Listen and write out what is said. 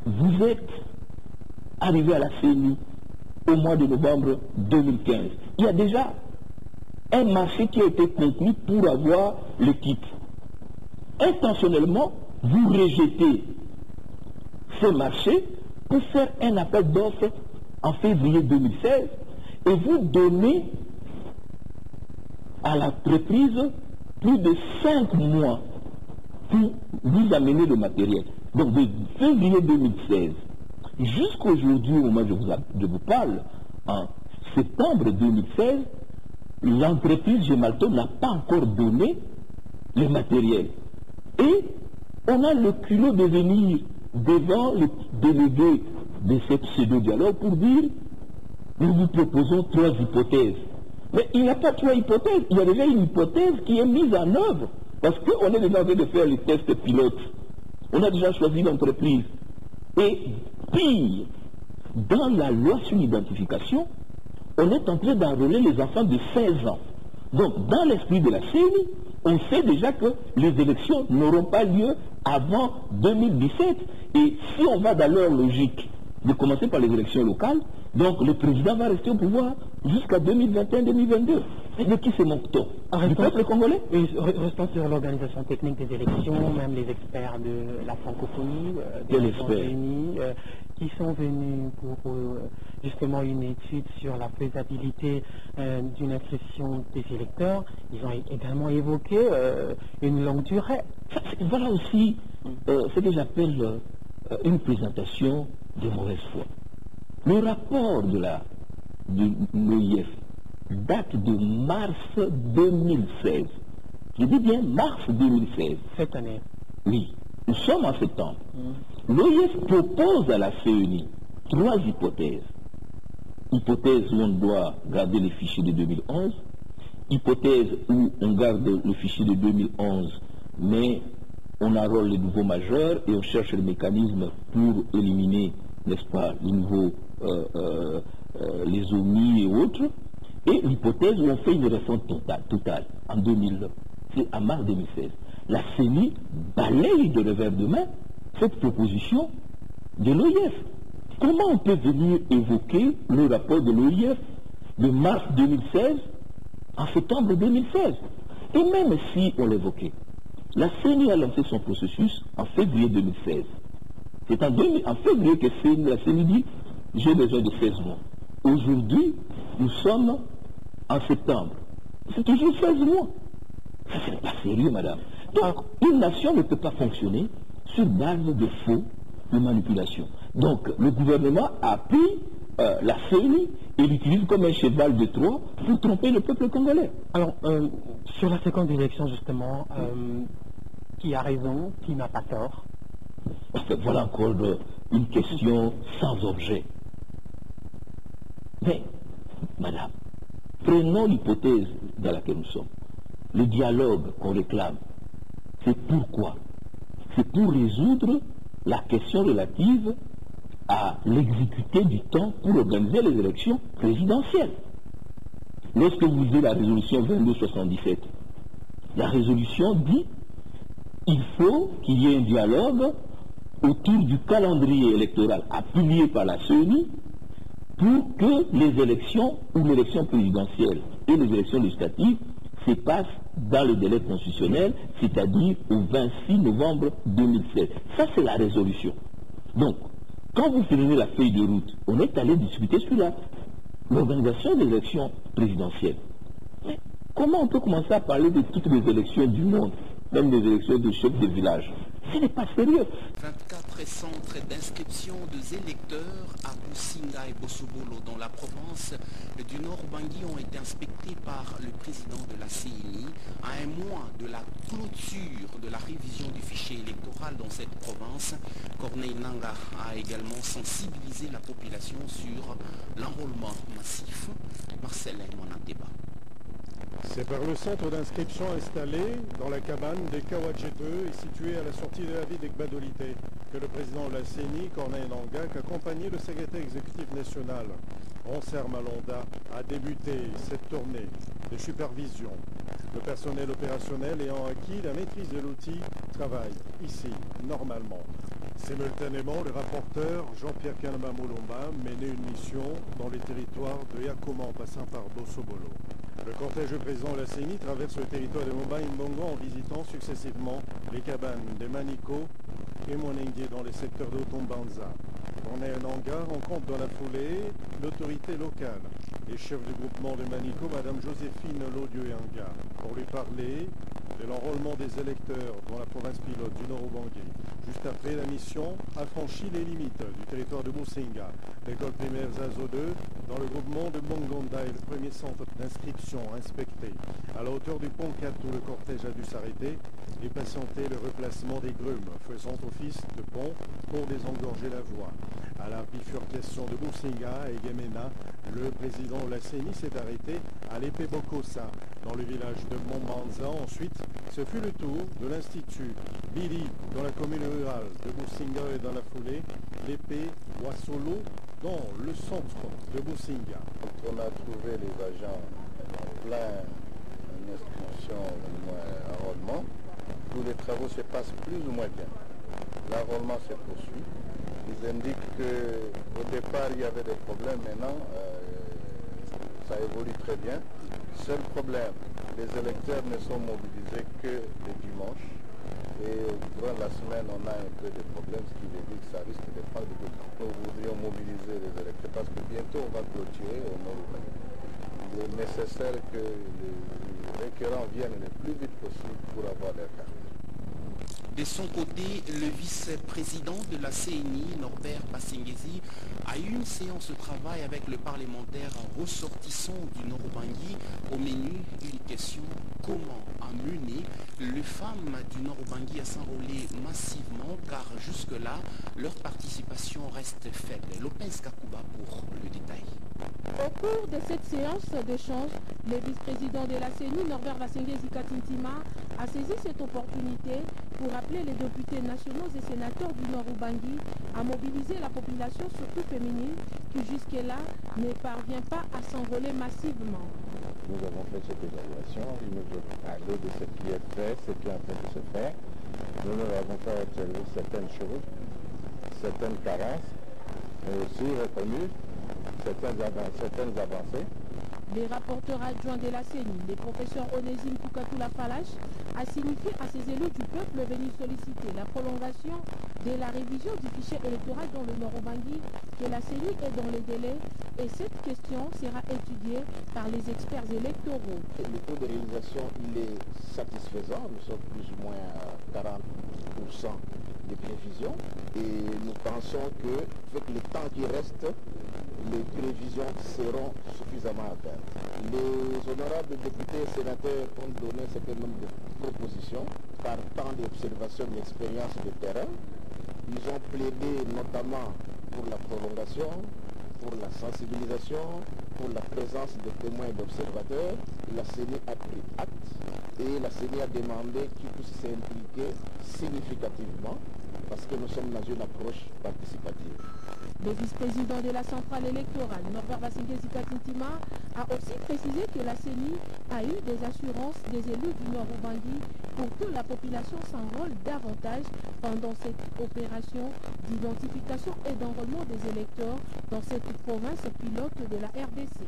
vous êtes arrivé à la CENI au mois de novembre 2015. Il y a déjà un marché qui a été conclu pour avoir l'équipe. Intentionnellement, vous rejetez ce marché pour faire un appel d'offres en février 2016 et vous donnez à l'entreprise plus de 5 mois pour vous amener le matériel. Donc de février 2016 jusqu'aujourd'hui, au moment où je vous parle, en septembre 2016, l'entreprise Gemalto n'a pas encore donné le matériel. Et on a le culot de venir devant le délégué de ce pseudo-dialogue pour dire nous vous proposons 3 hypothèses. Mais il n'y a pas 3 hypothèses, il y a déjà une hypothèse qui est mise en œuvre. Parce qu'on est déjà en train de faire les tests pilotes. On a déjà choisi l'entreprise. Et pire, dans la loi sur l'identification, on est en train d'enrôler les enfants de 16 ans. Donc, dans l'esprit de la CENI, on sait déjà que les élections n'auront pas lieu avant 2017. Et si on va dans leur logique de commencer par les élections locales, donc le président va rester au pouvoir jusqu'à 2021-2022. De qui se moque-t-on? Du peuple congolais? Restons sur l'organisation technique des élections, même les experts de la francophonie, des Nations Unies, qui sont venus pour justement une étude sur la faisabilité d'une inscription des électeurs. Ils ont également évoqué une longue durée. Voilà aussi ce que j'appelle une présentation de mauvaise foi. Le rapport de l'OIF date de mars 2016. Je dis bien mars 2016. Cette année. Oui, nous sommes en septembre. L'OIF propose à la CENI 3 hypothèses. Hypothèse où on doit garder les fichiers de 2011. Hypothèse où on garde le fichier de 2011, mais on enrôle les nouveaux majeurs et on cherche le mécanisme pour éliminer, n'est-ce pas, les nouveaux, les omis et autres. Et l'hypothèse où on fait une réforme totale en mars 2016. La CENI balaye de revers de main cette proposition de l'OIF. Comment on peut venir évoquer le rapport de l'OIF de mars 2016 en septembre 2016? Et même si on l'évoquait, la CENI a lancé son processus en février 2016. C'est en février que la CENI dit j'ai besoin de 16 mois. Aujourd'hui, nous sommes en septembre. C'est toujours 16 mois. Ça, ce n'est pas sérieux, madame. Donc, une nation ne peut pas fonctionner sur base de faux, de manipulation. Donc, le gouvernement a pris la CENI et l'utilise comme un cheval de Troie pour tromper le peuple congolais. Alors, sur la seconde élection, justement, qui a raison, qui n'a pas tort? Voilà encore une question sans objet. Mais, madame, prenons l'hypothèse dans laquelle nous sommes. Le dialogue qu'on réclame, c'est pourquoi? C'est pour résoudre la question relative à l'exécuter du temps pour organiser les élections présidentielles. Lorsque vous lisez la résolution 2277, la résolution dit il faut qu'il y ait un dialogue autour du calendrier électoral appuyé par la CENI pour que les élections ou l'élection présidentielle et les élections législatives se passent dans le délai constitutionnel, c'est-à-dire au 26 novembre 2016. Ça, c'est la résolution. Donc, quand vous prenez la feuille de route, on est allé discuter sur l'organisation des élections présidentielles. Mais comment on peut commencer à parler de toutes les élections du monde, même des élections de chefs de village? Ce n'est pas sérieux. 24 centres d'inscription des électeurs à Boussinga et Bossobolo dans la province du Nord-Bangui ont été inspectés par le président de la CENI à un mois de la clôture de la révision du fichier électoral dans cette province. Corneille Nangaa a également sensibilisé la population sur l'enrôlement massif. Marcelin Monanteba. C'est par le centre d'inscription installé dans la cabane des Kawadjeteux et situé à la sortie de la ville d'Ekbadolité que le président de la CENI, Corneille Nangaa, accompagné le secrétaire exécutif national, Ronser Malonda, a débuté cette tournée de supervision. Le personnel opérationnel ayant acquis la maîtrise de l'outil travaille ici normalement. Simultanément, le rapporteur Jean-Pierre Kanama Moulomba menait une mission dans les territoires de Yakoma en passant par Bosobolo. Le cortège du président de la CENI traverse le territoire de Momba Imbongo en visitant successivement les cabanes de Maniko et Monengue dans les secteurs d'Otombanza. Corneille Nangaa rencontre dans la foulée l'autorité locale et chef du groupement de Maniko, Mme Joséphine Lodioyanga, pour lui parler de l'enrôlement des électeurs dans la province pilote du Nord-Ubangi. Juste après, la mission a franchi les limites du territoire de Musinga. L'école primaire Zazo 2, dans le groupement de Mongonda, est le premier centre d'inscription inspecté. À la hauteur du pont Katou, le cortège a dû s'arrêter et patienter le replacement des grumes, faisant office de pont pour désengorger la voie. À la bifurcation de Musinga et Gemena, le président de la CENI s'est arrêté à l'épée Bokosa, dans le village de Mombanza. Ensuite, ce fut le tour de l'Institut Bili, dans la commune rurale de Musinga, et dans la foulée, l'épée Wasolo, dans le centre de Musinga. On a trouvé les agents en plein inscription ou enrôlement, où les travaux se passent plus ou moins bien. L'enrôlement se poursuit. Ils indiquent qu'au départ il y avait des problèmes, maintenant ça évolue très bien. Seul problème, les électeurs ne sont mobilisés que le dimanche. Et durant la semaine, on a un peu de problèmes, ce qui veut dire que ça risque de prendre beaucoup de temps. Nous voudrions mobiliser les électeurs parce que bientôt on va clôturer au Nord-Ubangi. Il est nécessaire que les requérants viennent le plus vite possible pour avoir leur carte. De son côté, le vice-président de la CENI, Norbert Basengezi, a eu une séance de travail avec le parlementaire ressortissant du Nord-Ubangi. Au menu, une question: comment amener les femmes du Nord-Ubangi à s'enrôler massivement, car jusque-là, leur participation reste faible. Lopez Kakuba pour le détail. Au cours de cette séance d'échange, le vice-président de la CENI, Norbert Basengezi Katintima, a saisi cette opportunité pour appeler les députés nationaux et sénateurs du Nord-Ubangi à mobiliser la population, surtout féminine, qui jusque-là ne parvient pas à s'enrôler massivement. Nous avons fait cette évaluation, il nous a parlé de ce qui est fait, ce qui est en train de se faire. Nous avons fait observer certaines choses, certaines carences, mais aussi reconnu certaines avancées. Le rapporteur adjoint de la CENI, le professeur Onésime Koukatoula Falache, a signifié à ces élus du peuple venus solliciter la prolongation de la révision du fichier électoral dans le Nord-Ubangi que la CENI est dans les délais et cette question sera étudiée par les experts électoraux. Le taux de réalisation il est satisfaisant, nous sommes plus ou moins à 40% de prévisions et nous pensons que avec le temps qui reste, les prévisions seront suffisamment atteintes. Les honorables députés et sénateurs ont donné un certain nombre de propositions par temps d'observation et d'expérience de terrain. Ils ont plaidé notamment pour la prolongation, pour la sensibilisation, pour la présence de témoins et d'observateurs. La CENI a pris acte et la CENI a demandé qu'ils puissent s'impliquer significativement parce que nous sommes dans une approche participative. Le vice-président de la centrale électorale, Norbert Basengezi Katintima, a aussi précisé que la CENI a eu des assurances des élus du Nord-Ubangi pour que la population s'enrôle davantage pendant cette opération d'identification et d'enrôlement des électeurs dans cette province pilote de la RDC.